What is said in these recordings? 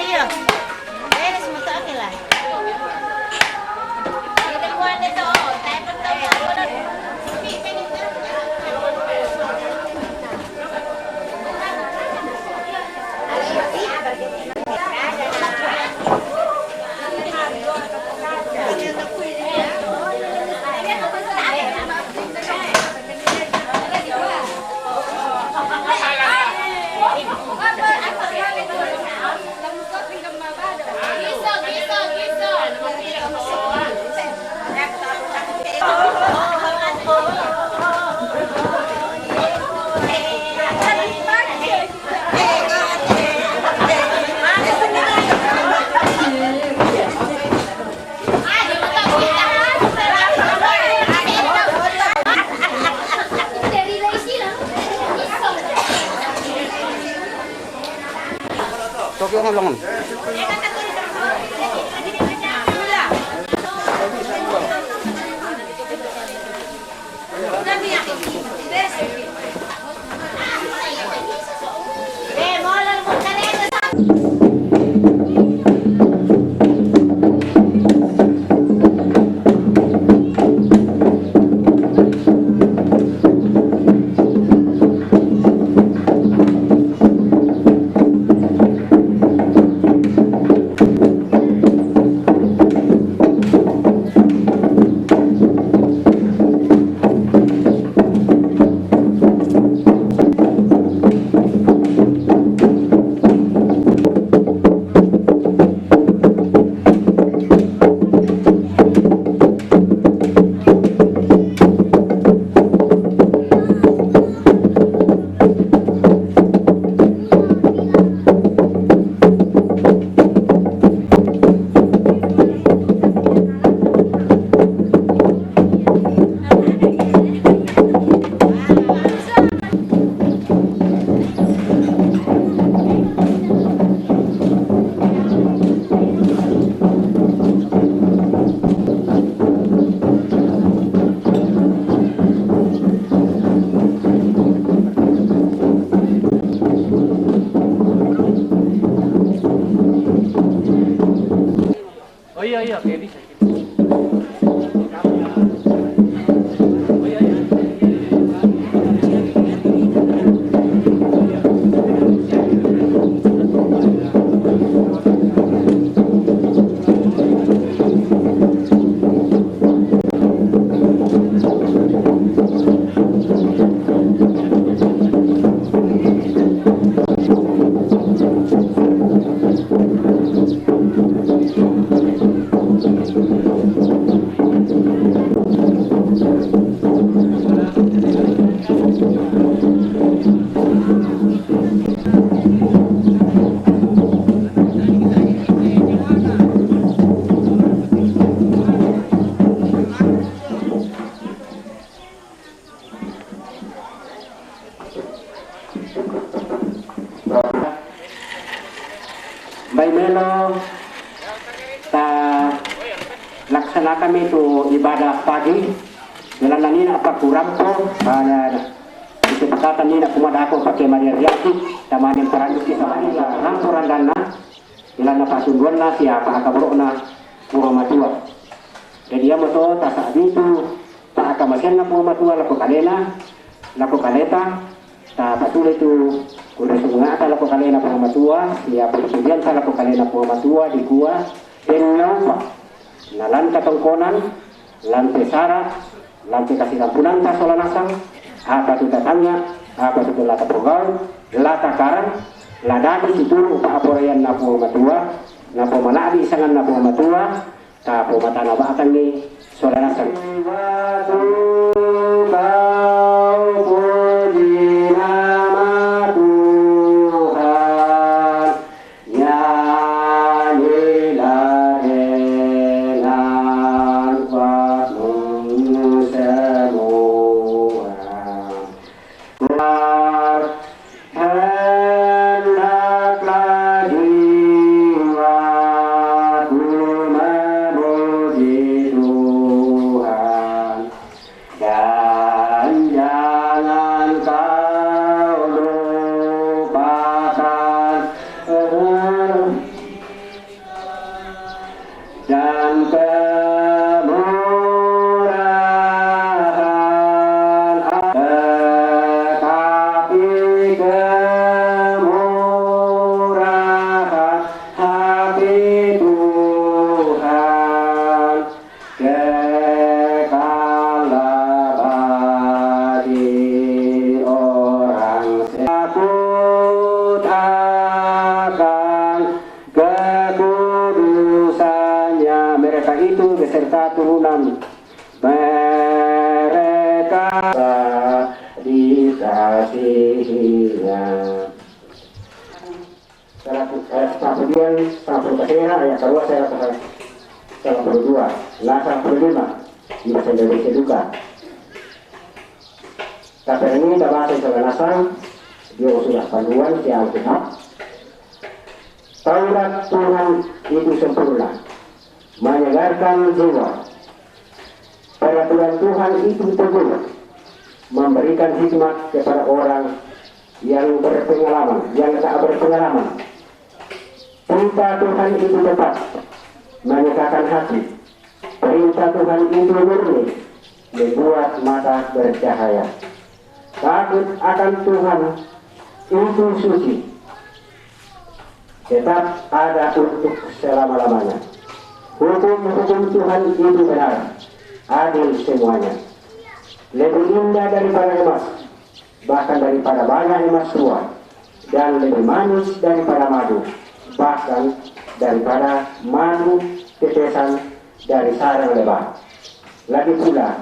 iya. Beres mo sa akin lang. Kuan dito, tayo pa tayo. Tokyo nga lang. iya, kayak bisa. May melo ta laksana kami itu ibadah pagi dalam nanina apa kurang ko pada kesepakatan nina kumada ako pakai Maria Riaki tamanin peran kita mani la rampuran dana ilan na pasunduan na siapa akabro na puro matua jadi ya moto ta sa itu ta akamasen na puro matua lako kaleta ta patuloy itu kung nga tala ko kanina po matua, siya po subian tala ko kanina po matua, di kuwa, tenyaw pa, na lante tongkonan, lante sara, lante kasikampunan ta solanasang, apa tutatanya, apa tutulata progal, lata karan, ladami situro pa aporayan na po matua, na po maladi isangan na po matua, ta po matanabaan ni solanasang. bagi Tuhan kekal abadi orang takut akan kekudusannya. Mereka itu beserta turunan mereka dikasihinya. Kemudian 1 Kesera ayat 2 saya 82, nah 105 di bahasa Indonesia juga. Tapi ini kita bahasa Indonesia, dia sudah panduan si Alkitab. Taurat Tuhan itu sempurna, menyegarkan jiwa. Peraturan Tuhan itu teguh, memberikan hikmat kepada orang yang berpengalaman, yang tak berpengalaman. Perintah Tuhan itu tepat, menyekakan hati. Perintah Tuhan itu murni, membuat mata bercahaya. Takut akan Tuhan itu suci, tetap ada untuk selama-lamanya. Hukum-hukum Tuhan itu benar, adil semuanya. Lebih indah daripada emas, bahkan daripada banyak emas tua, dan lebih manis daripada madu, bahkan daripada madu tetesan dari sarang lebah. Lagi pula,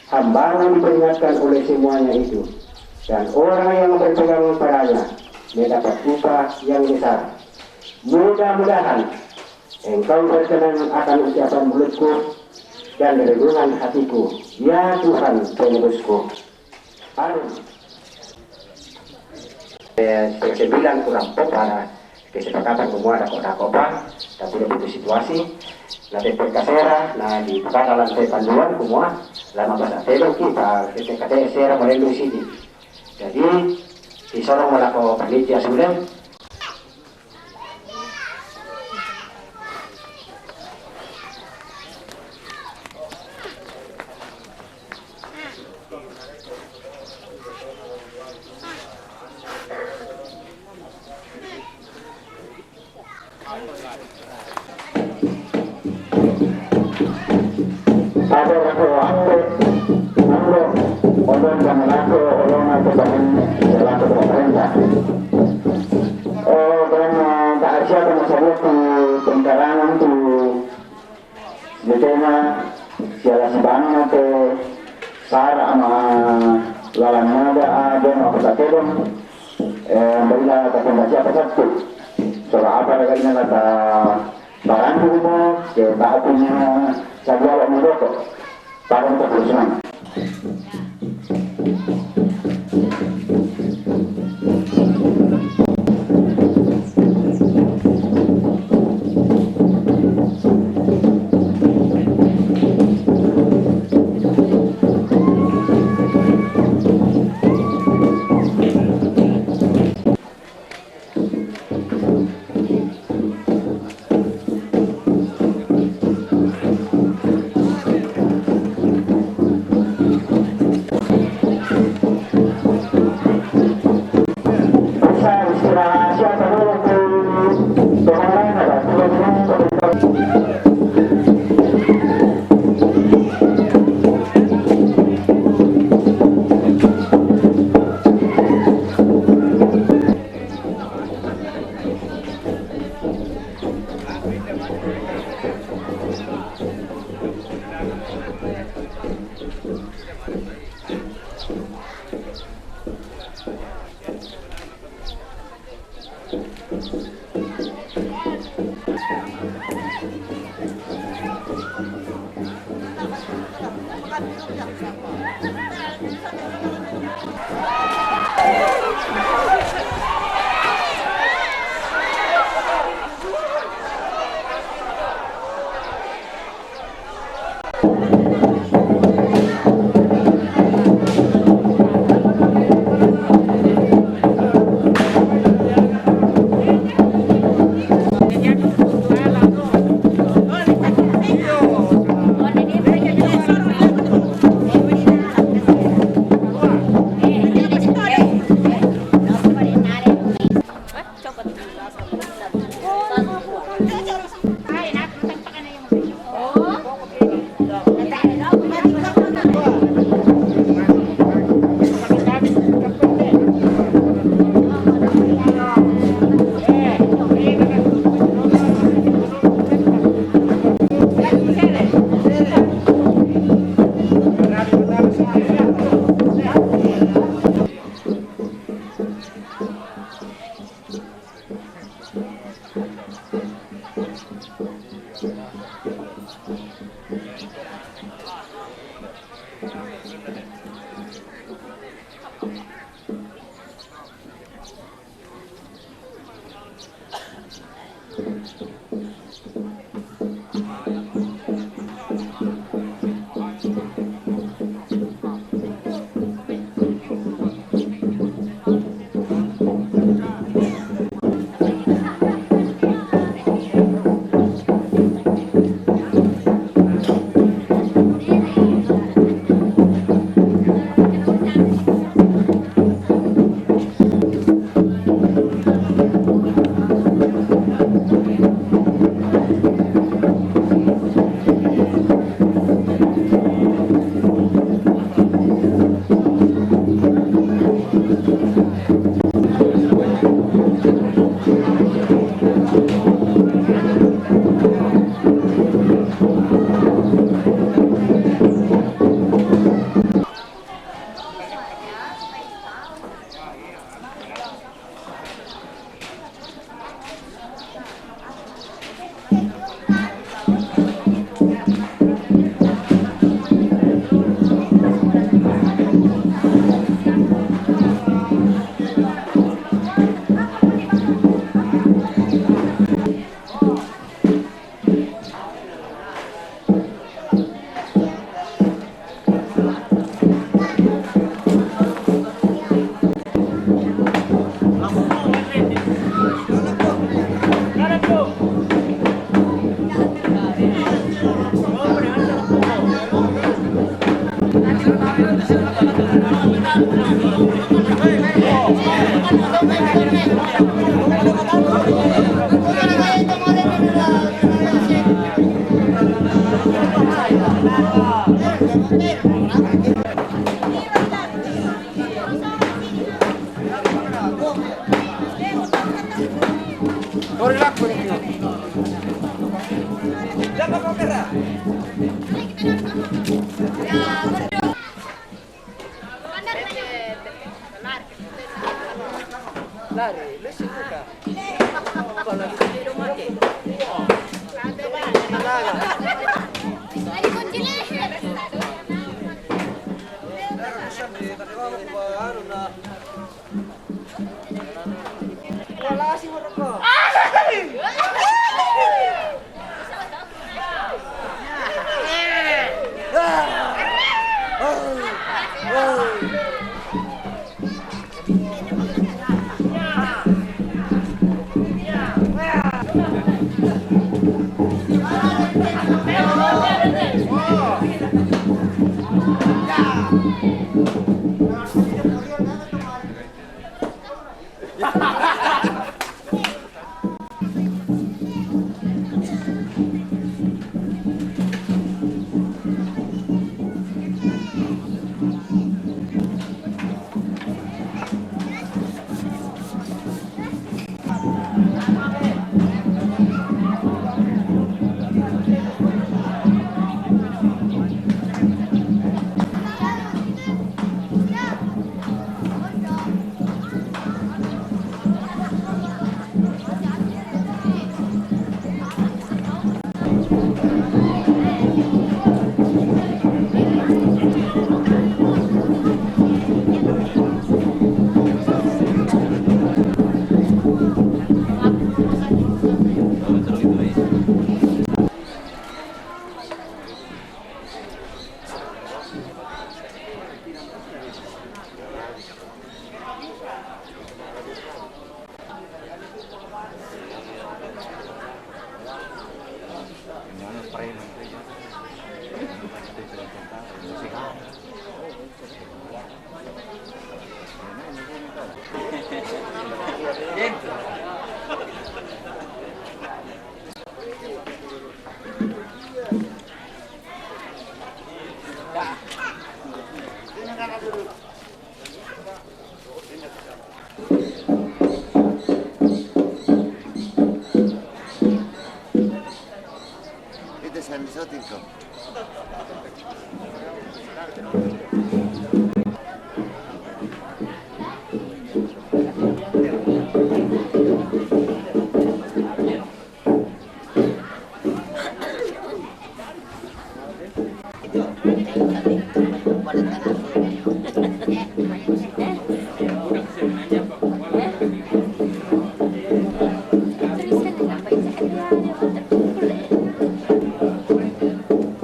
hamba diperingatkan oleh semuanya itu, dan orang yang berpegang padanya mendapat upah yang besar. Mudah-mudahan engkau berkenan akan ucapan mulutku dan renungan hatiku, ya Tuhan penebusku. Amin. 9 kurang pada kesepakatan memuat dapat tapi begitu situasi nanti perkasera nah di pada lantai panduan semua lama bahasa telo kita ketika sera melindungi sini. Jadi disorong melakukan penelitian sudah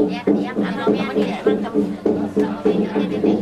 Ya, yang kalau yang di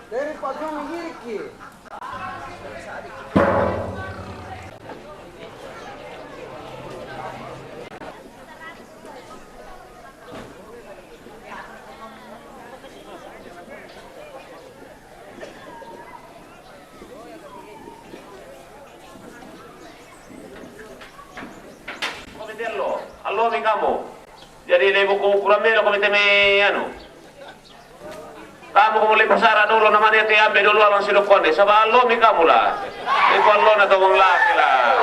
Dari pagi menggigit. Allo mi kamu. Jadi lebo ko kuramelo komite me ano. Kamu ko mulai pasara dulu nama dia tiambe dulu alon silokone. Saba allo mi kamu lah. Iko allo na to laki lah.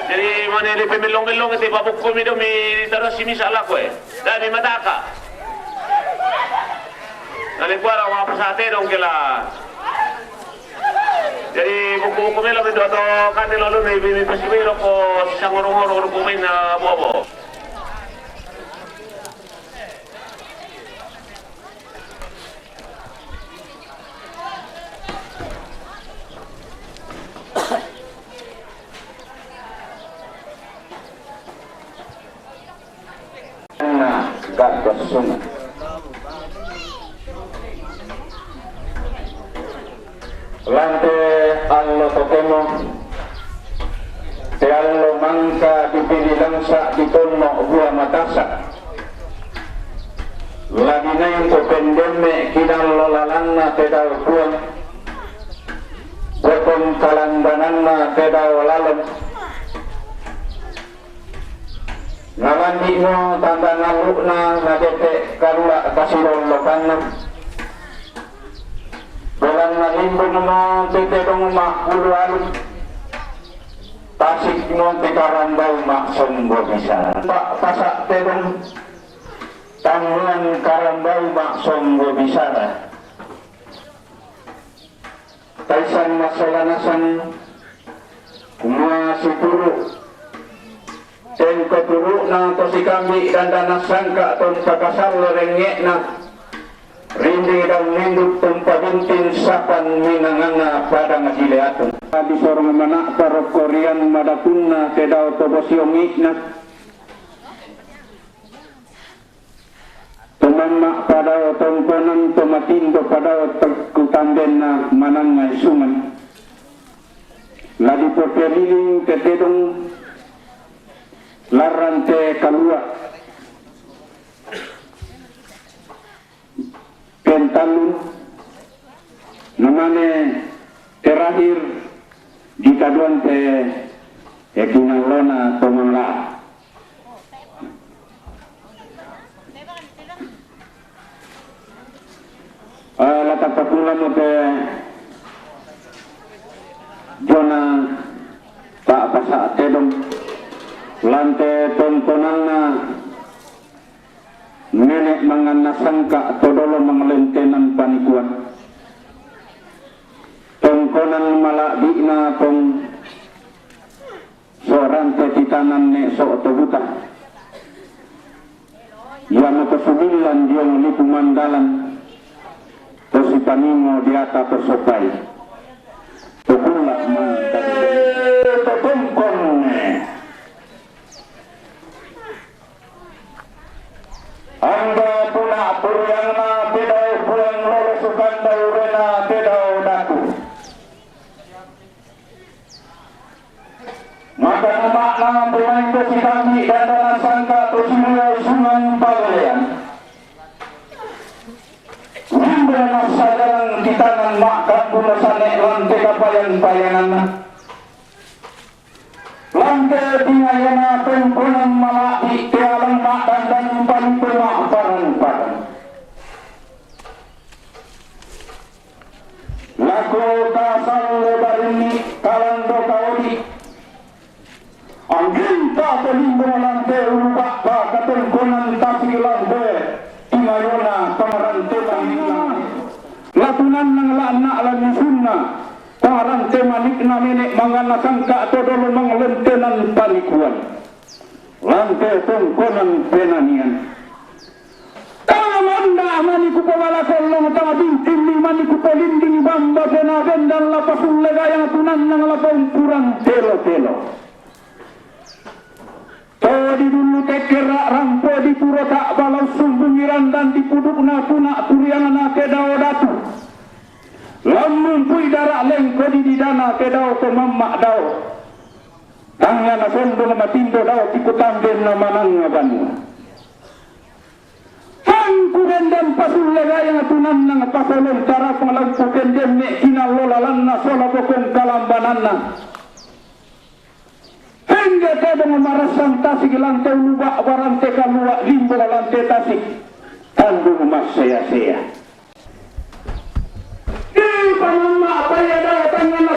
Jadi mana li pemelong-melong ite babuk ko mi do mi taras simi sala ko eh. Dami mataka. Nali kuara wa pasate dong kila. Jadi buku-buku melo itu atau kan di lalu nih pasimiro ko sang orang-orang kumain na bobo. Nah, gak kesunat. Lante allo tokemo te allo mangka dipilih langsa di tono buah matasa lagi naik to pendeme kinallo lalanna te daw buah botong kalandananna te daw lalem nalandi no tanda ngalukna nadete karula kasilollo kanna Bulan nalimbong mo titedong makuluan tasik mo tikarambaw maksombo bisa Pak pasak tedong tanguan karambaw maksombo bisa Taisan masalanasan kumua situru Tengko turu na to si kami dan danasangka ton kakasal rengek na Rindi dan minggu tempat bintin sapan minangana pada ngasileatun. Di sorong mana para Korean madakunna kedau tobosiongikna. Tumama pada tongkonan tomatindo pada kutambenna manangai sungai. Ladi popeliling ketedong larante kalua. Kentalun namanya terakhir di kaduan te ekinalona tomangla lata pakula mo te jona tak pasa tedong lante tontonana nenek manganasangka todolo mangalentenan panikuan tongkonan malabina tong seorang tetitanan nek so otobuta yang kesumilan dia melipu mandalan tosi panimo diata tersopai tokulak mantan totongkon Anda puna puryangna tidak pulang lolosukan daurena tidak daku. Maka makna bermain besi kami dan dalam sangka tersimula sungai pagalian. Limbana sadaran di tangan maka puna sanek lantai kapayan-payangan. Lantai tingayana pempunan malaki tialang makan dan panpemak paran-paran. Laku kasal lebar ini kalando kaudi. Angginta pelimbung lantai ulubak katengkonan tasik lantai tingayana pamaranteman hilang. Latunan nang anak lagi sunnah. Parang temanik na menek mangana sangka todolo manglentenan panikuan. Lantai tongkonan penanian. Tamanda maniku pawala kolong tama bintin ni maniku pelinding bamba pena bendan lapasul legayang tunan nang lapang kurang telo-telo. Tadi dulu tekerak rampo di puro tak balau sumbungiran dan di puduk na tuna turiangan na kedao datu. di dana ke daw ke mamma daw. Tangga na sondo na matindo daw tikutambin na manangaban mo. Hang kurendam pasulegay ang tunan ng pasolong tarap ng lagpukendem ni kinalolalan na sola bokong kalambanan na. Hingga tayo mga marasang tasig lantay luwa warante kalua limbo lante tasig. Tando mas saya-saya. Di panama paya daw tangan na.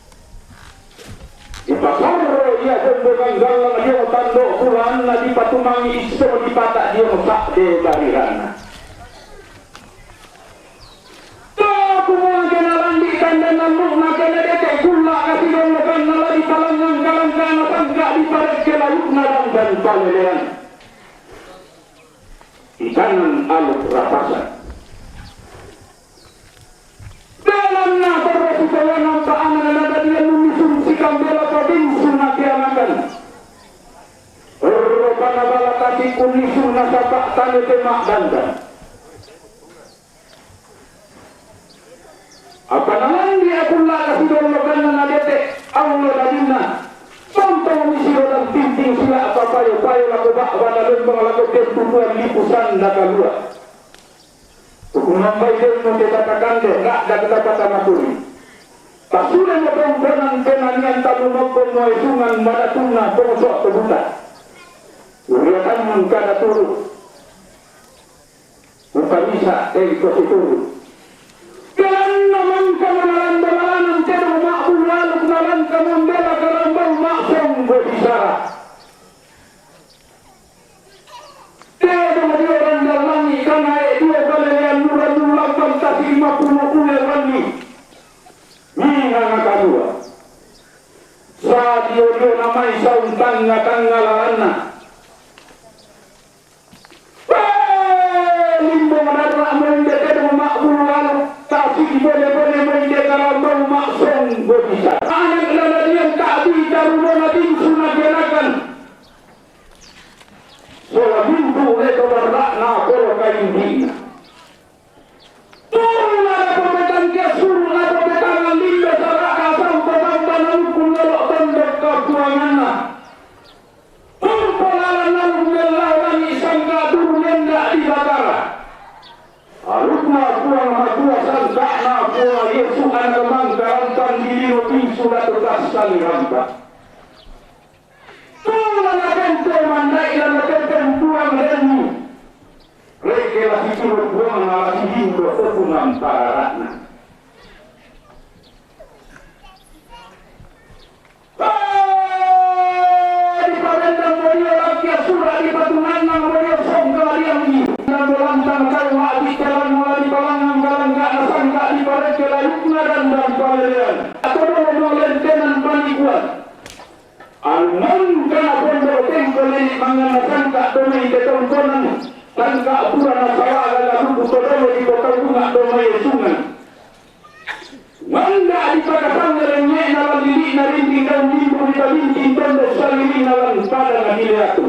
Ipasaro iya dengan galang dia tando kulan na di patumangi iso di patak dia masak de barirana. Kumang kenalan di kandang naluk na kena detek kula kasih dolokan nala di palangan kalang kana tangga di paret kelayuk narang dan palelean. Ikanan aluk rapasan. Dalam na terus supaya nampak anak ada dia menyusun si kambela provinsi nakianakan. Rupana bala kasih kunisun nasapak tanya temak dandan. Apa naman dia pula kasih dolokan na detek Allah dalina. Contoh misiro dan pinting sila apa-payo-payo laku bakwana lembang laku tentuan lipusan na kalua. Umambay din mo kitatakan de, gak da ketapatan matuli. Pasulan mo kong penangan talunog kong mo isungan madatuna pungsok kebuta. Uriatan mong kada turu. Bukan bisa, ikut turu. Kailan naman ka manalan-banalan ang tero makbulalog na lang ka membela karambang maksong berbisara. Tero madiorang dalani kanai dua kalilian nuran-nuran fantasi 50 ulerani. Minga nga kadua. Sa dio namay saung tangga-tanggalaan na. Limbo manarra mo hindi tero makbulalog. Tapi boleh-boleh mereka karambang maksong berbisa. Anak laladian tak bisa rumah natin sunagirakan. Sola bintu itu berak na polo kain dina. Turun ada pembetan ke suruh ada pembetan limba sarak kasam pembetan nukul lelok tendek kebuangan na. Tumpalalan nalung melawan isangka dulu nendak di batara. Alutna puang matua sangka na puang Yesus anak mangkarantan diri roti sudah terkasal rampa. Tulang akan mandai dan akan puang lemu. Reke lagi turut puang lagi hindo kepungan paratna. Di parendang moyo rakyat surah di patungan nang moyo songka liang ini. Dan berlantang kau habis jalan mulai di palangan galang gak nasang gak di paret kelayukna dan palelean. Atau mau lentenan panikuan. Alman kena pondok tengkol ini mangan nasang gak domai ketontonan. Dan gak pura nasawa lalu kutodolo di kota bunga domai sungai. Manda di pakasang ngerenyek nalang lilik narinting dan limbu di talinting tondok salili nalang pada ngahiliatu.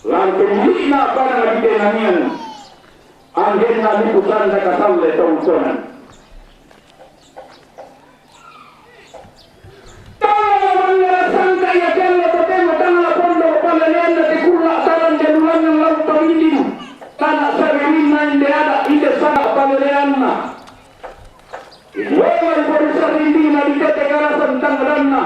Lantai pada lagi kenanian, angin nabi pusan dah kasal le tongsonan. Kalau orang sangka ya kalau bertemu tangan pondok palalian nanti kulak talan jaluan yang lalu pamindin, tanah serin main dia ada ide sana palalian na. Woi baru serindi na di karasan tanggaranna.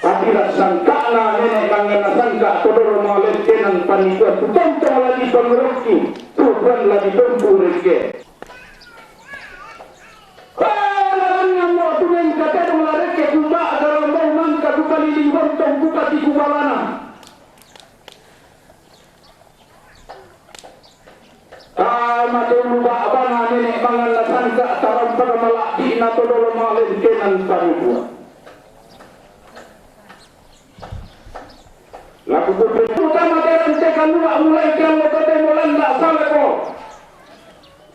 Tapi sangka na nenek kangen sangka kodoro malet kenan panikuan tuntong lagi pengeroki tuhan lagi tempur reke. Kalau yang mau tulen kata dong reke kumbak dalam bau mangka bukali di hontong buka di kubalana. Tama dulu bana nenek kangen sangka taram pada malak di na kodoro malet kenan panikuan. Laku berbentuk utama dengan tekan luak mulai kalau kata mulai tak salah kok.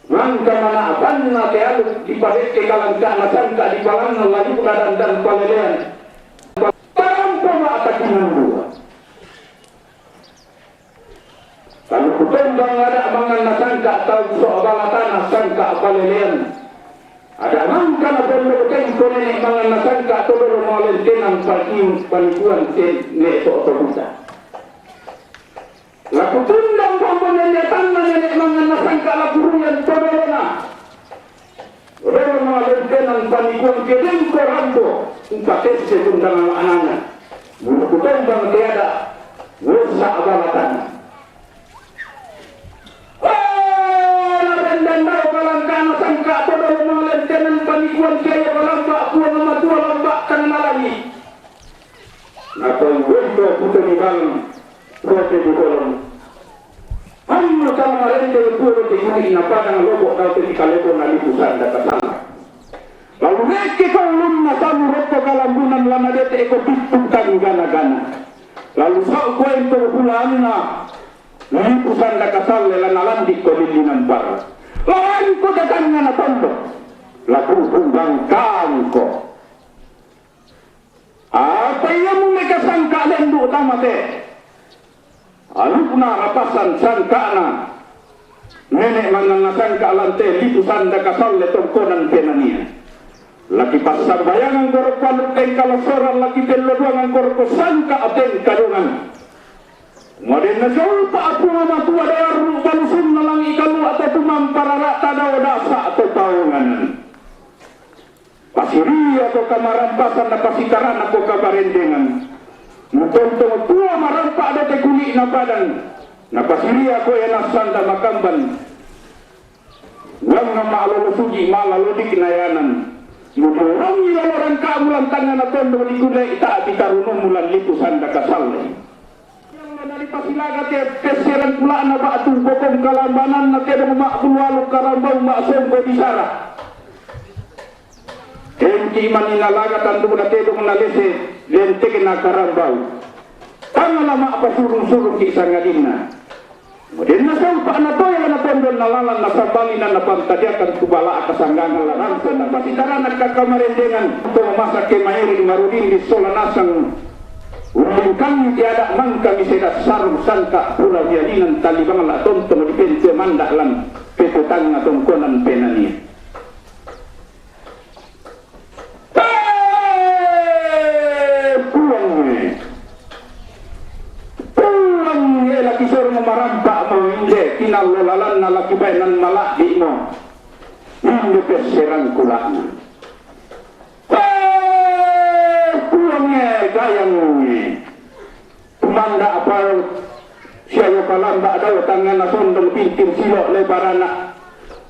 Mangka mana akan na tealu di balik ke kalangka na sangka di balang na lagi dan palelean. Tampo maatakinan dua. Kalau kutembang ada amangan na sangka atau soabalatan na sangka palelean. Ada mangka na perlu tempo nenek mangan na sangka atau dulu malentenan panikuan neto atau buta. Laku tundang pampunan tanah nenek mangan na sangka laku ruyan todorona. Orang malentenan panikuan kedengko rambo. Umpat tese tundang anak-anak. Laku tundang tiada. Wosa abalatan. Dan daw kalangkana sangka todoro malentenan panikuan kaya walamba kuwa matua lamba kanalagi. Nakoy wento putani bang rote di kolong. Hammo sama malente puro di kuni na padang lobok daw di kaleko na lipusan da kasama. Lalu reke kau lumna samu rokko kalambunan lana dete eko pitukang gana-gana. Lalu sao kwento hulanna lipusan da kasal lana landik ko lilinan bar. Lawan ko datang na tondo. Laku kumbang kangko. Apa yang mereka sangka lendu utama te? Alupna rapasan sangka na. Nenek mangan sangka lante lipusan da kasal le tongkonan penania. Laki pasar bayangan korok paluk kalau soran laki peloduangan korok sangka aten kadungan. Modern na jauh pa ako nga matua daru balusun na lang ikalu atau tumang parara tadaw dasa atau taunganan. Pasiri atau kamarampasan na pasikaran ako kabarendengan. Mutontong tua marampa ada tekuni na badan. Napasiri ako enasan da makamban. Wang na maalulusugi malalodik na yanan. Mutorang ilalorang kaamulan tangan na tondo di kulay ita bitarunong mulan lipusan da kasalay. Dari pasilaga te peseran pula na ba atung bokong kalambanan na te mak bulwalu karambau mak songko bisara. Kenki maninalaga tandu na te dong nalese lente kena karambau. Tangala mak pasurung-surung ki sangadina. Kemudian na sampa na toya na tondon na lalan na sabali na napantadiakan kubala akasanggangan larang sa napasitaran at kakamarendengan ito masa ke mayuri marudin di solanasang Urang kami tiada mangka misedat sarung sangka pulau jalinan talibang la tonton di pente mandak lan petutang atong konan penania. Pulang laki sur marampak mau inde kinal lolalan na laki bainan malak di mo. Inde peserang kulakna. Gayang tumanda apa siya kalamba daw tangan na sondong pintin silo lebarana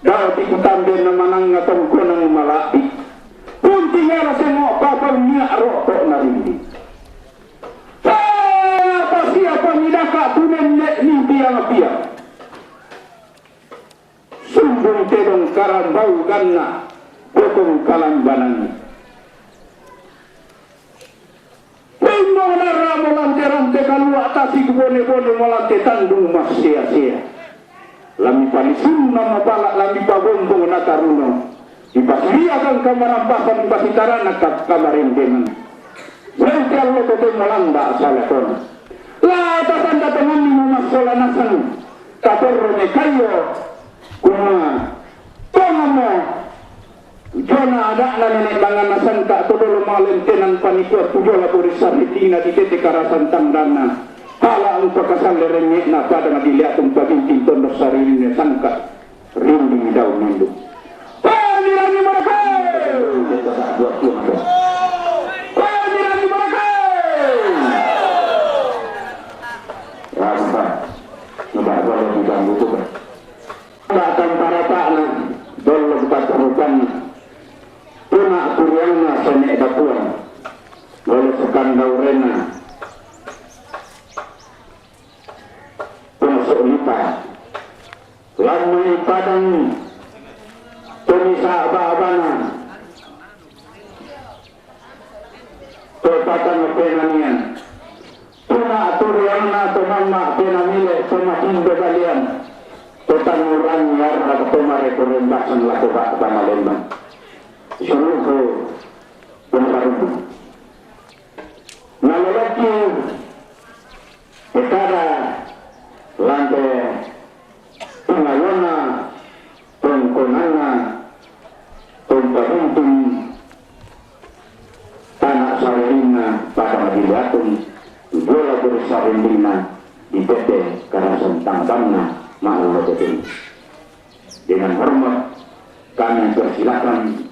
daw di kutambe na manang atong kunang malapi punti nga na semo kapal niya roko na rin apa siya pamidaka tunen mimpi ang apia sumbong tedong karambau ganna botong kalambanan Pengguna molante-rante kalau atasi kubone-bone molante tandung mas sia-sia. Lami palisun nama balak lami pabombong nakaruno. Ipaslia kang kamarampasan pasitaran nakap kamarendengan. Berarti Allah totoy malanda salakon. La atasan datangan ni masolanasan. Kaporro me kayo. Kuma. Tongamo. Jona ada na nenek bangan nasan ka todolo malentenan panikuat tujola porisar itina di tete karasan tangdana pala ang pakasal lerengek na pada nga diliatong pabintin tondo sarili sangka rinding daw mundu Pamirangi Marakay! Pamirangi Marakay! Rasa nabagawa ng banggo ko ba? Batang parata na dolog patarupan Puna kuriana sa nedapuan Lolo sekandaw rena Puna seulita Lamay padang Tumisa aba-abana Topatan penanian Puna aturiana tumama penamile Tumahindo kalian Tutanguran yarra Tomare Kurembasan laku Pak Palembang. Seluruh pembantu. Lalu lagi Ekara lantai pengayona pengkonana pembantu tanah sawina pada Madibatun bola bersawina di PT Karasan Tambangna Maulana. Dengan hormat kami persilakan